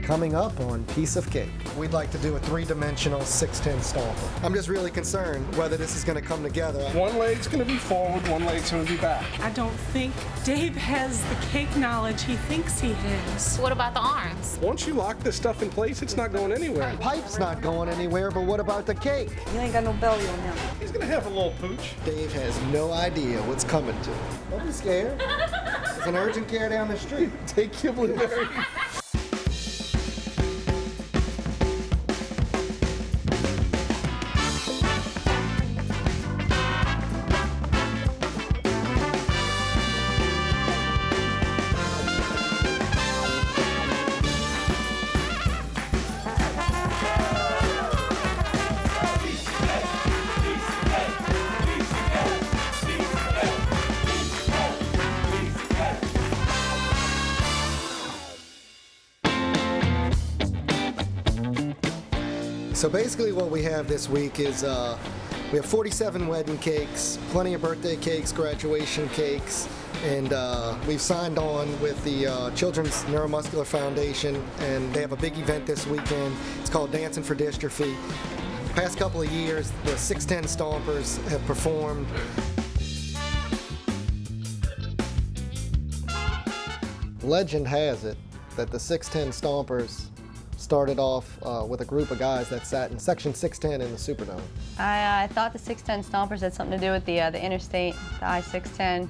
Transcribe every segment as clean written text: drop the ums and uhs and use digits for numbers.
Coming up on Piece of Cake. We'd like to do a three-dimensional 610 stomper. I'm just really concerned whether this is going to come together. One leg's going to be forward, one leg's going to be back. I don't think Dave has the cake knowledge he thinks he has. What about the arms? Once you lock this stuff in place, it's not going anywhere. Pipe's not going anywhere, but what about the cake? You ain't got no belly on him. He's going to have a little pooch. Dave has no idea what's coming to him. Don't be scared. There's an urgent care down the street. Take your blueberry. So basically what we have this week is we have 47 wedding cakes, plenty of birthday cakes, graduation cakes, and we've signed on with the Children's Neuromuscular Foundation, and they have a big event this weekend. It's called Dancing for Dystrophy. Past couple of years, the 610 Stompers have performed. Legend has it that the 610 Stompers started off with a group of guys that sat in Section 610 in the Superdome. I thought the 610 Stompers had something to do with the interstate, the I-610,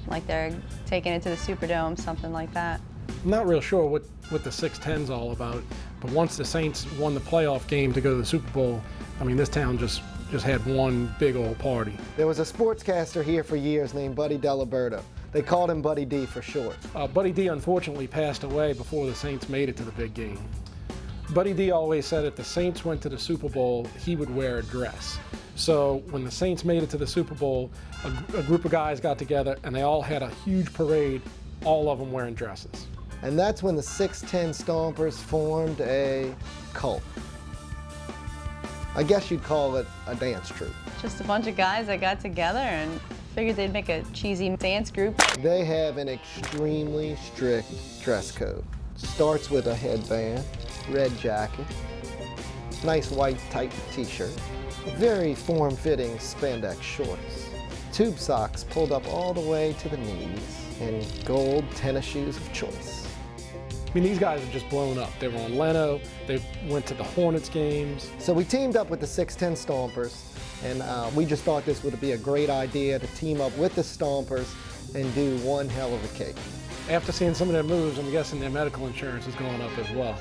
like they're taking it to the Superdome, something like that. I'm not real sure what the 610's all about, but once the Saints won the playoff game to go to the Super Bowl, I mean, this town just had one big old party. There was a sportscaster here for years named Buddy Diliberto. They called him Buddy D for short. Buddy D unfortunately passed away before the Saints made it to the big game. Buddy D always said if the Saints went to the Super Bowl, he would wear a dress. So when the Saints made it to the Super Bowl, a group of guys got together and they all had a huge parade, all of them wearing dresses. And that's when the 610 Stompers formed a cult. I guess you'd call it a dance troupe. Just a bunch of guys that got together and figured they'd make a cheesy dance group. They have an extremely strict dress code. Starts with a headband, red jacket, nice white tight t-shirt, very form-fitting spandex shorts, tube socks pulled up all the way to the knees, and gold tennis shoes of choice. I mean, these guys have just blown up. They were on Leno, they went to the Hornets games. So we teamed up with the 610 Stompers, and we just thought this would be a great idea to team up with the Stompers and do one hell of a cake. After seeing some of their moves, I'm guessing their medical insurance is going up as well.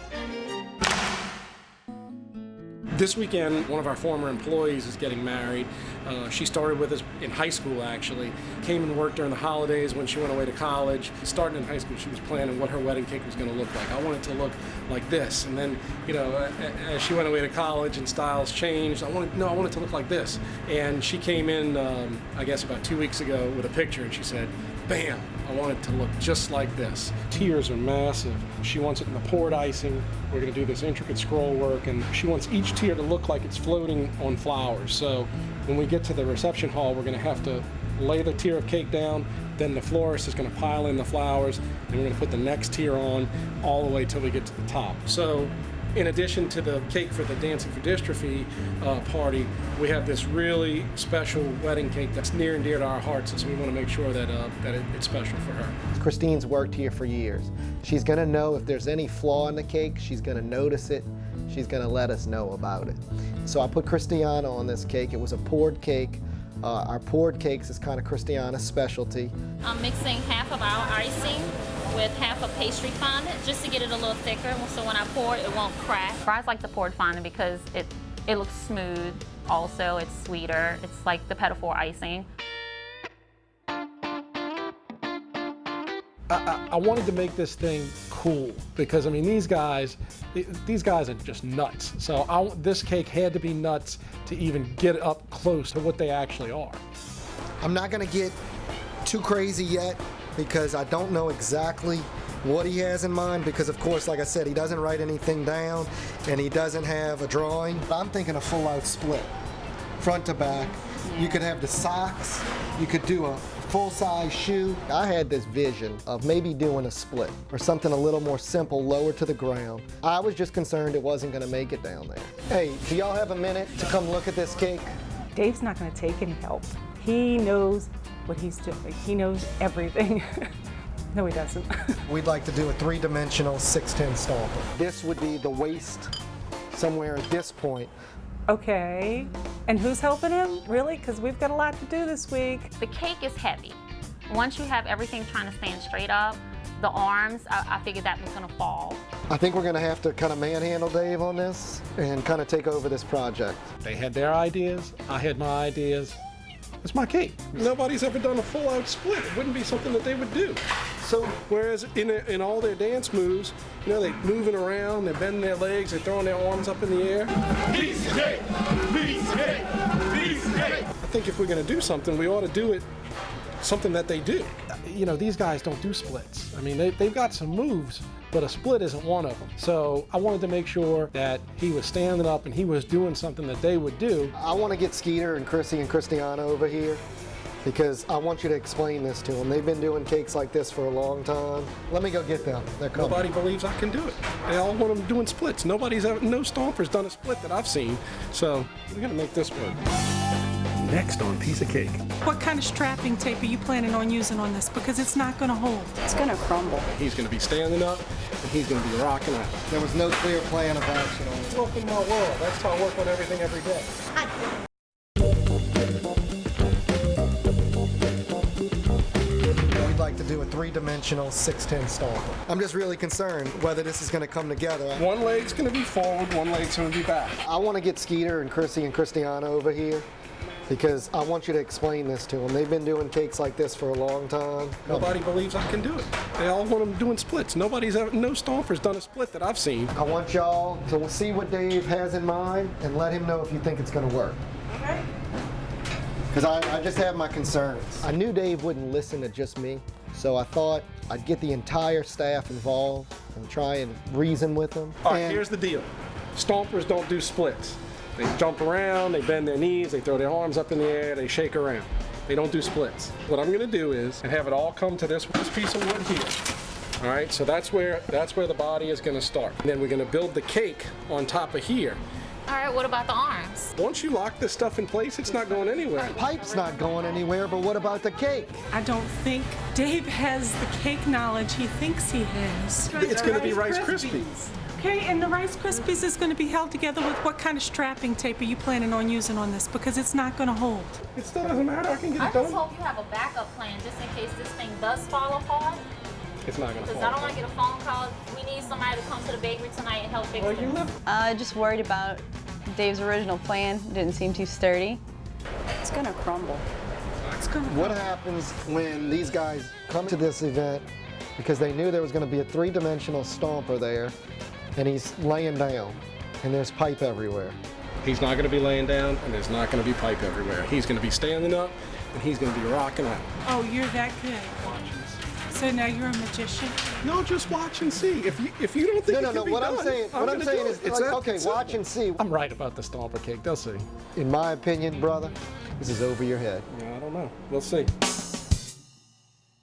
This weekend, one of our former employees is getting married. She started with us in high school, actually. Came and worked during the holidays when she went away to college. Starting in high school, she was planning what her wedding cake was going to look like. I want it to look like this. And then, you know, as she went away to college and styles changed, I want it to look like this. And she came in, I guess about 2 weeks ago with a picture, and she said, bam, I want it to look just like this. Tiers are massive. She wants it in the poured icing. We're going to do this intricate scroll work, and she wants each tier to look like it's floating on flowers. So when we get to the reception hall, we're going to have to lay the tier of cake down, then the florist is going to pile in the flowers, and we're going to put the next tier on all the way till we get to the top. So in addition to the cake for the Dancing for Dystrophy party, we have this really special wedding cake that's near and dear to our hearts, so we want to make sure that, it's special for her. Christine's worked here for years. She's going to know if there's any flaw in the cake. She's going to notice it. She's going to let us know about it. So I put Christiana on this cake. It was a poured cake. Our poured cakes is kind of Christiana's specialty. I'm mixing half of our icing with half a pastry fondant just to get it a little thicker, so when I pour it, it won't crack. I like the poured fondant because it looks smooth. Also, it's sweeter. It's like the Petit-Four icing. I wanted to make this thing cool because, I mean, these guys are just nuts. So this cake had to be nuts to even get up close to what they actually are. I'm not going to get too crazy yet because I don't know exactly what he has in mind because, of course, like I said, he doesn't write anything down and he doesn't have a drawing. I'm thinking a full-out split, front to back. You could have the socks. You could do a full-size shoe. I had this vision of maybe doing a split or something a little more simple, lower to the ground. I was just concerned it wasn't gonna make it down there. Hey, do y'all have a minute to come look at this cake? Dave's not going to take any help. He knows what he's doing. He knows everything. No, he doesn't. We'd like to do a three-dimensional 610 stomper. This would be the waist somewhere at this point. Okay. And who's helping him? Really? Because we've got a lot to do this week. The cake is heavy. Once you have everything trying to stand straight up, the arms, I figured that was gonna fall. I think we're gonna have to kind of manhandle Dave on this and kind of take over this project. They had their ideas, I had my ideas. It's my cake. Nobody's ever done a full-out split. It wouldn't be something that they would do. So Whereas in all their dance moves, you know, they're moving around, they're bending their legs, they're throwing their arms up in the air. Piece of cake! Piece of cake! Piece of cake! I think if we're gonna do something, we ought to do it something that they do. You know, these guys don't do splits. I mean, they've got some moves, but a split isn't one of them. So I wanted to make sure that he was standing up and he was doing something that they would do. I want to get Skeeter and Chrissy and Christiana over here because I want you to explain this to them. They've been doing cakes like this for a long time. Let me go get them. They're coming. Nobody believes I can do it. They all want them doing splits. No stomper's done a split that I've seen. So we're gonna make this work. Next on Piece of Cake. What kind of strapping tape are you planning on using on this? Because it's not going to hold. It's gonna crumble. He's gonna be standing up and he's gonna be rocking out. There was no clear plan of action on this. Welcome to my world. That's how I work on everything every day. We'd like to do a three-dimensional 610 stomper. I'm just really concerned whether this is going to come together. One leg's gonna be forward, one leg's gonna be back. I want to get Skeeter and Chrissy and Christiana over here because I want you to explain this to them. They've been doing cakes like this for a long time. Nobody believes I can do it. They all want them doing splits. No stomper's done a split that I've seen. I want y'all to see what Dave has in mind and let him know if you think it's going to work. Okay. Because I just have my concerns. I knew Dave wouldn't listen to just me, so I thought I'd get the entire staff involved and try and reason with them. All right, And here's the deal. Stompers don't do splits. They jump around, they bend their knees, they throw their arms up in the air, they shake around. They don't do splits. What I'm gonna do is, and have it all come to this piece of wood here. All right, so that's where the body is gonna start. And then we're gonna build the cake on top of here. All right, what about the arms? Once you lock this stuff in place, it's not going anywhere. Pipe's not going anywhere, but what about the cake? I don't think Dave has the cake knowledge he thinks he has. It's gonna be Rice Krispies. Okay, and the Rice Krispies is going to be held together with what kind of strapping tape are you planning on using on this? Because it's not going to hold. It still doesn't matter, I can get I it just done. hope you have a backup plan just in case this thing does fall apart. It's not gonna Because fall. I don't want to get a phone call. We need somebody to come to the bakery tonight and help fix Well, this. you live. Just worried about Dave's original plan. Didn't seem too sturdy. It's gonna crumble. It's going to What happens when these guys come to this event because they knew there was going to be a three-dimensional stomper there and he's laying down and there's pipe everywhere? He's not going to be laying down, and there's not going to be pipe everywhere. He's going to be standing up, and he's going to be rocking out. Oh, you're that good. So now you're a magician? No, just watch and see. If you don't think No, it can be what done, I'm saying gonna do is, it. It's like, that okay, simple. watch and see. I'm right about the stomper cake. They'll see. In my opinion, brother, this is over your head. Yeah, I don't know. We'll see.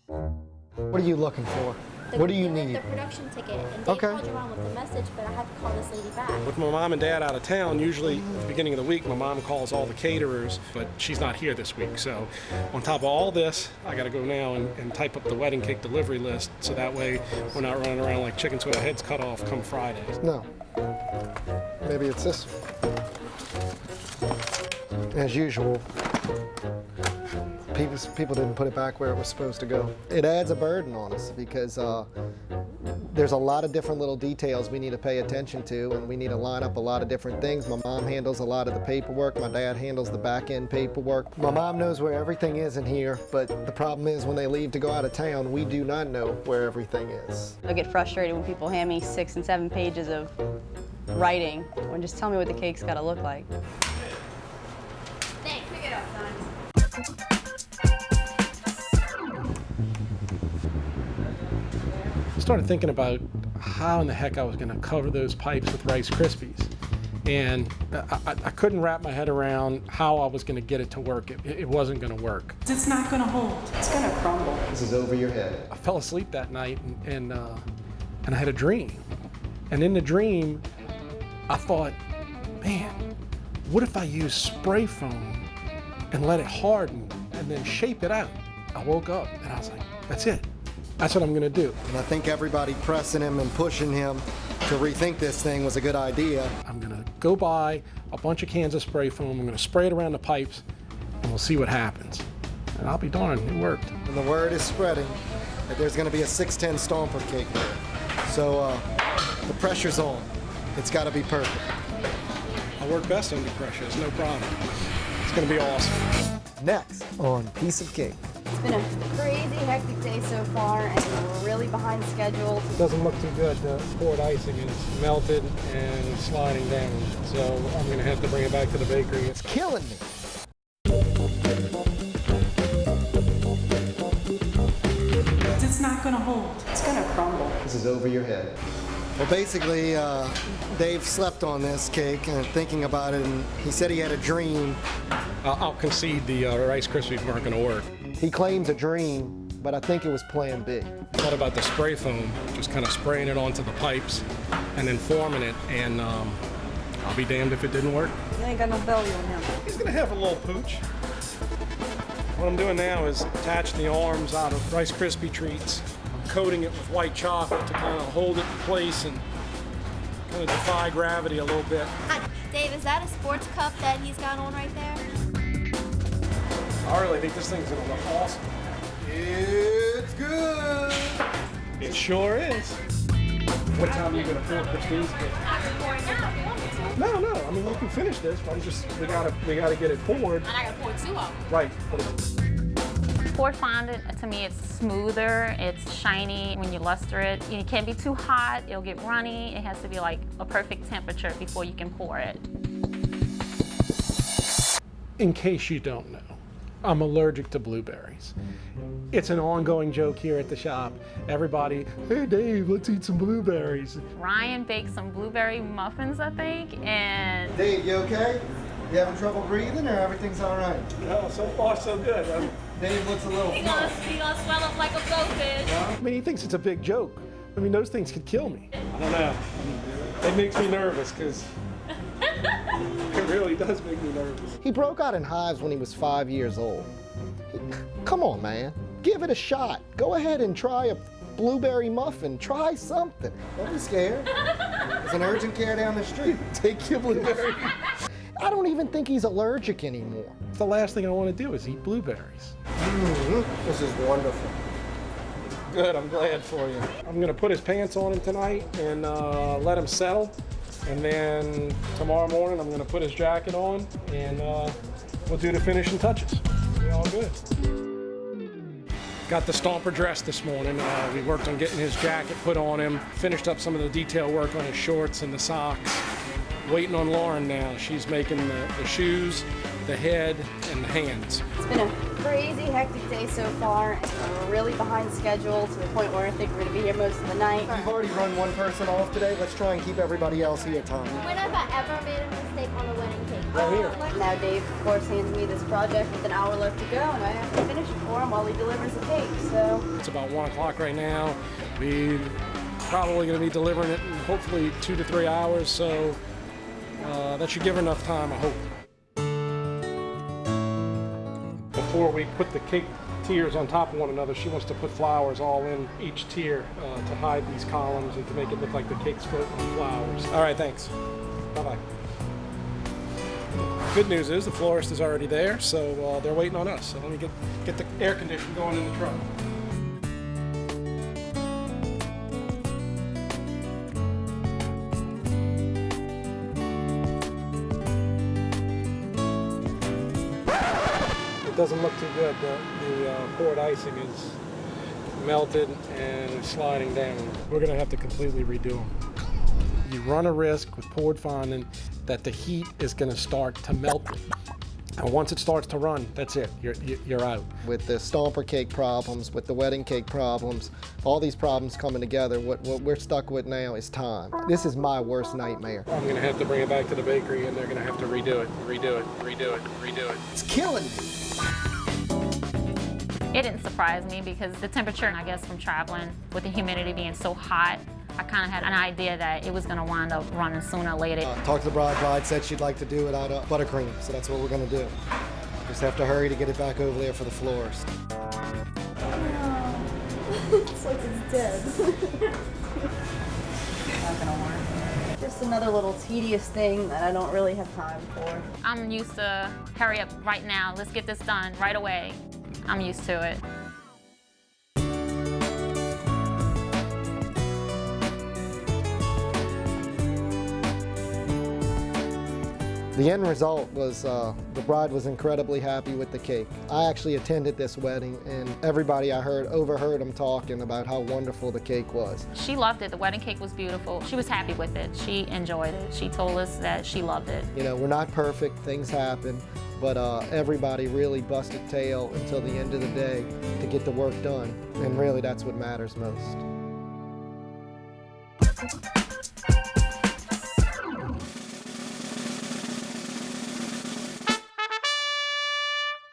What are you looking for? What do you need? The production ticket. And Dave Okay. called you around with the message, but I had to call this lady back. With my mom and dad out of town, usually at the beginning of the week, my mom calls all the caterers, but she's not here this week. So on top of all this, I got to go now and type up the wedding cake delivery list so that way we're not running around like chickens with our heads cut off come Friday. No. Maybe it's this one. As usual, people didn't put it back where it was supposed to go. It adds a burden on us because there's a lot of different little details we need to pay attention to, and we need to line up a lot of different things. My mom handles a lot of the paperwork. My dad handles the back end paperwork. My mom knows where everything is in here, but the problem is when they leave to go out of town, we do not know where everything is. I get frustrated when people hand me 6 and 7 pages of writing when just tell me what the cake's gotta look like. Thanks. Pick it up, son. Started thinking about how in the heck I was going to cover those pipes with Rice Krispies. And I couldn't wrap my head around how I was going to get it to work. It wasn't going to work. It's not going to hold. It's gonna crumble. This is over your head. I fell asleep that night and I had a dream. And in the dream, I thought, man, what if I use spray foam and let it harden and then shape it out? I woke up and I was like, that's it. That's what I'm gonna do. And I think everybody pressing him and pushing him to rethink this thing was a good idea. I'm gonna go buy a bunch of cans of spray foam. I'm gonna spray it around the pipes and we'll see what happens. And I'll be darned, it worked. And the word is spreading that there's going to be a 610 Stomper cake there. So the pressure's on. It's got to be perfect. I work best under pressure, it's no problem. It's gonna be awesome. Next on Piece of Cake. It's been a crazy hectic day so far, and we're really behind schedule. Doesn't look too good. The poured icing is melted and it's sliding down. So I'm gonna have to bring it back to the bakery. It's killing me. It's not going to hold. It's gonna crumble. This is over your head. Well, basically, Dave slept on this cake and thinking about it, and he said he had a dream. I'll concede the Rice Krispies weren't gonna work. He claims a dream, but I think it was Plan B. Thought about the spray foam, just kind of spraying it onto the pipes and then forming it, and I'll be damned if it didn't work. You ain't got no belly on him. He's gonna have a little pooch. What I'm doing now is attach the arms out of Rice Krispie treats. I'm coating it with white chocolate to kind of hold it in place and kind of defy gravity a little bit. Dave, is that a sports cup that he's got on right there? I really think this thing's gonna look awesome. It's good. It sure is. What time are you gonna pour Christine's cake? No. I mean, you can finish this, but we gotta get it poured. And I gotta pour 2 of them. Right. Poured fondant, to me, it's smoother, it's shiny when you luster it. It can't be too hot, it'll get runny. It has to be like a perfect temperature before you can pour it. In case you don't know, I'm allergic to blueberries. It's an ongoing joke here at the shop. Everybody, hey Dave, let's eat some blueberries. Ryan baked some blueberry muffins, I think, and Dave, you okay? You having trouble breathing, or everything's all right? No, so far so good. Dave looks a little he flushed. gonna swell up like a goldfish. I mean, he thinks it's a big joke. I mean, those things could kill me. I don't know. It makes me nervous because it really does make me nervous. He broke out in hives when he was 5 years old. Come on, man. Give it a shot. Go ahead and try a blueberry muffin. Try something. Don't be scared. There's an urgent care down the street. Take your blueberry. I don't even think he's allergic anymore. The last thing I want to do is eat blueberries. This is wonderful. Good, I'm glad for you. I'm gonna put his pants on him tonight and let him settle. And then tomorrow morning, I'm gonna put his jacket on and we'll do the finishing touches. It'll be all good. Got the Stomper dressed this morning. We worked on getting his jacket put on him, finished up some of the detail work on his shorts and the socks. Waiting on Lauren now. She's making the shoes, the head, and the hands. It's been a crazy hectic day so far, and we're really behind schedule to the point where I think we're gonna be here most of the night. We've already run one person off today. Let's try and keep everybody else here, Tommy. When have I ever made a mistake on a wedding cake? Right here. Now Dave, of course, hands me this project with an hour left to go, and I have to finish it for him while he delivers the cake, so. It's about 1 o'clock right now. We're probably going to be delivering it in hopefully 2 to 3 hours, so that should give her enough time, I hope. Before we put the cake tiers on top of one another, she wants to put flowers all in each tier to hide these columns and to make it look like the cake's floating on flowers. All right, thanks. Bye-bye. Good news is the florist is already there, so they're waiting on us. So let me get the air conditioner going in the truck. It doesn't look too good. The poured icing is melted and it's sliding down. We're gonna have to completely redo them. You run a risk with poured fondant that the heat is gonna start to melt it. And once it starts to run, that's it. You're out. With the stomper cake problems, with the wedding cake problems, all these problems coming together, what we're stuck with now is time. This is my worst nightmare. I'm gonna have to bring it back to the bakery, and they're gonna have to redo it, redo it, redo it, redo it. It's killing me. It didn't surprise me because the temperature, I guess from traveling with the humidity being so hot, I kind of had an idea that it was going to wind up running sooner or later. Talked to the bride. Bride said she'd like to do it out of buttercream, so that's what we're going to do. Just have to hurry to get it back over there for the florist. It's like it's dead. Not gonna work. Just another little tedious thing that I don't really have time for. I'm used to hurry up right now, let's get this done right away. I'm used to it. The end result was the bride was incredibly happy with the cake. I actually attended this wedding, and everybody I overheard them talking about how wonderful the cake was. She loved it. The wedding cake was beautiful. She was happy with it. She enjoyed it. She told us that she loved it. You know, we're not perfect, things happen, but everybody really busted tail until the end of the day to get the work done, and really that's what matters most.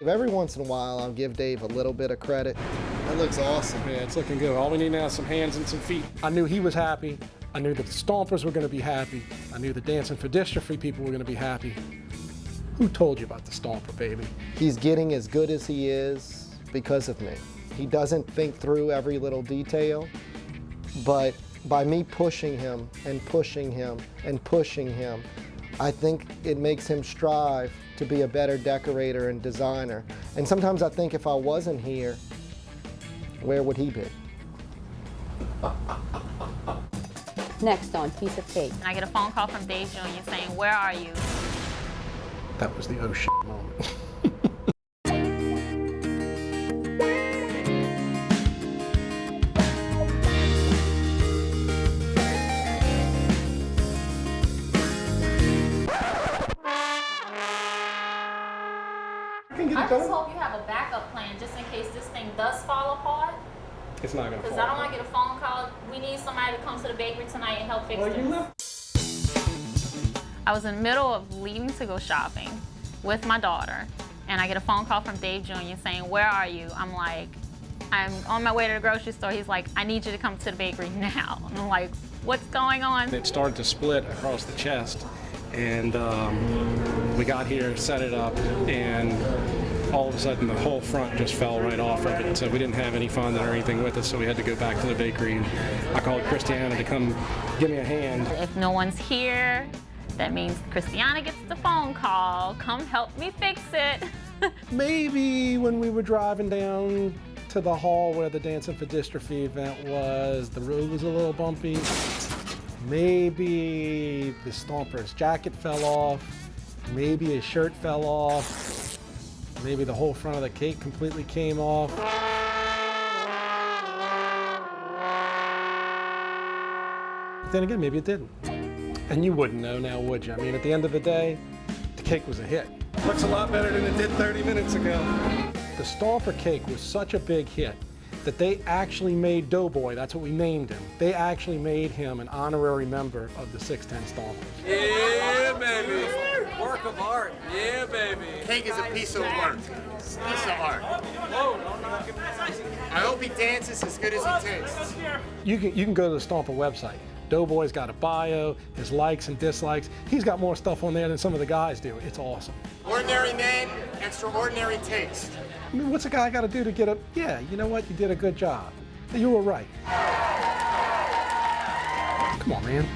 Every once in a while, I'll give Dave a little bit of credit. That looks awesome. Yeah, it's looking good. All we need now is some hands and some feet. I knew he was happy. I knew that the Stompers were going to be happy. I knew the Dancing for Dystrophy people were going to be happy. Who told you about the Stomper, baby? He's getting as good as he is because of me. He doesn't think through every little detail, but by me pushing him and pushing him and pushing him, I think it makes him strive to be a better decorator and designer. And sometimes I think if I wasn't here, where would he be? Next on Piece of Cake. And I get a phone call from Dave Jr. saying, "Where are you?" That was the oh shit moment. I just hope you have a backup plan just in case this thing does fall apart. It's not going to fall Because I don't apart. want to get a phone call. We need somebody to come to the bakery tonight and help fix this. I was in the middle of leaving to go shopping with my daughter, and I get a phone call from Dave Jr. saying, "Where are you?" I'm like, "I'm on my way to the grocery store." He's like, "I need you to come to the bakery now." And I'm like, "What's going on?" It started to split across the chest, and we got here, set it up, and all of a sudden the whole front just fell right off of it. So we didn't have any fondant or anything with us, so we had to go back to the bakery, and I called Christiana to come give me a hand. If no one's here, that means Christiana gets the phone call. Come help me fix it. Maybe when we were driving down to the hall where the Dancing for Dystrophy event was, the road was a little bumpy. Maybe the Stomper's jacket fell off. Maybe his shirt fell off. Maybe the whole front of the cake completely came off. But then again, maybe it didn't. And you wouldn't know now, would you? I mean, at the end of the day, the cake was a hit. Looks a lot better than it did 30 minutes ago. The Stomper cake was such a big hit that they actually made Doughboy, that's what we named him, they actually made him an honorary member of the 610 Stompers. Yeah, baby. Work of art. Yeah, baby. Cake is a piece of work. It's a piece of art. I hope he dances as good as he tastes. You can go to the Stomper website. Doughboy's got a bio, his likes and dislikes. He's got more stuff on there than some of the guys do. It's awesome. Ordinary man, extraordinary taste. I mean, what's a guy got to do to get a, yeah, you know what, you did a good job. You were right. Come on, man.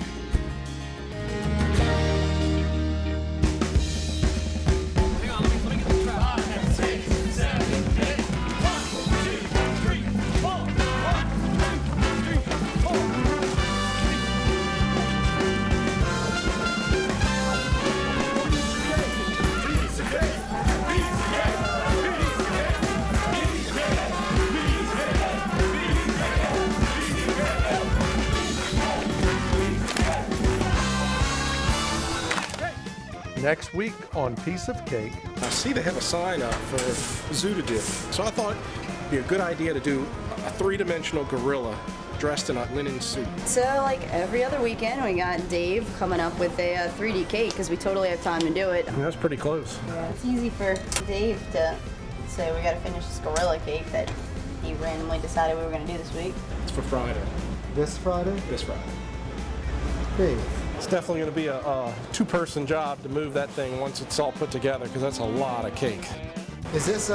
Next week on Piece of Cake. I see they have a sign up for Zoo to do. So I thought it'd be a good idea to do a three-dimensional gorilla dressed in a linen suit. So like every other weekend, we got Dave coming up with a 3D cake because we totally have time to do it. That's pretty close. Yeah, it's easy for Dave to say we got to finish this gorilla cake that he randomly decided we were going to do this week. It's for Friday. This Friday? This Friday. Dave. It's definitely going to be a two-person job to move that thing once it's all put together, because that's a lot of cake. Is this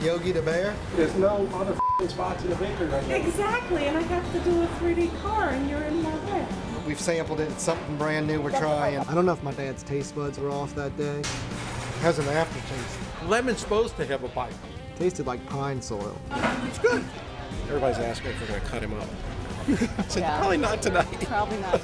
Yogi the Bear? There's no other spots in the bakery right now. Exactly, and I have to do a 3D car, and you're in my way. We've sampled it. It's something brand new we're trying. I don't know if my dad's taste buds were off that day. Has an aftertaste. Lemon's supposed to have a bite. Tasted like pine soil. It's good. Everybody's asking if we're going to cut him up. I said, Yeah. probably not tonight. Probably not.